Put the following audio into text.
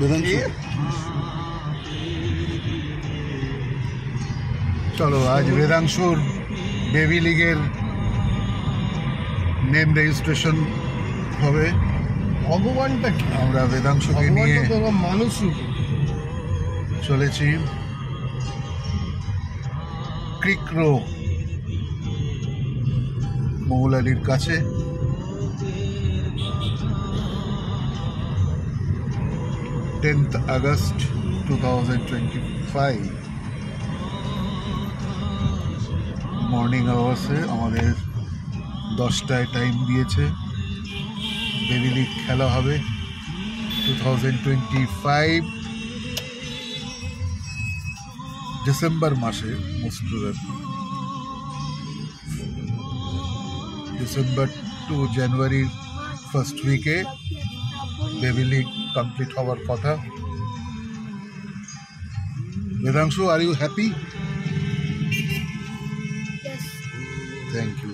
বেদাংশু চলো আজ বেদাংশুর বেবি লিগের নেম রেজিস্ট্রেশন হবে। ভগবানটা কি? আমরা বেদাংশুকে নিয়ে ভগবানটা তো মানুষ রূপে। চলেছি ক্রিক রো মৌলালির কাছে। 10th August 2025 মর্নিং আওয়ার্সে আমাদের 10টায় টাইম দিয়েছে। বেবি লিগ খেলা হবে 2025 ডিসেম্বর মাসে, মোস্ট প্রবাবলি ডিসেম্বর টু জানুয়ারির ফার্স্ট উইকে বেবি লিগ কমপ্লিট হওয়ার কথা। Vedanshu, are you happy? Yes. Thank you.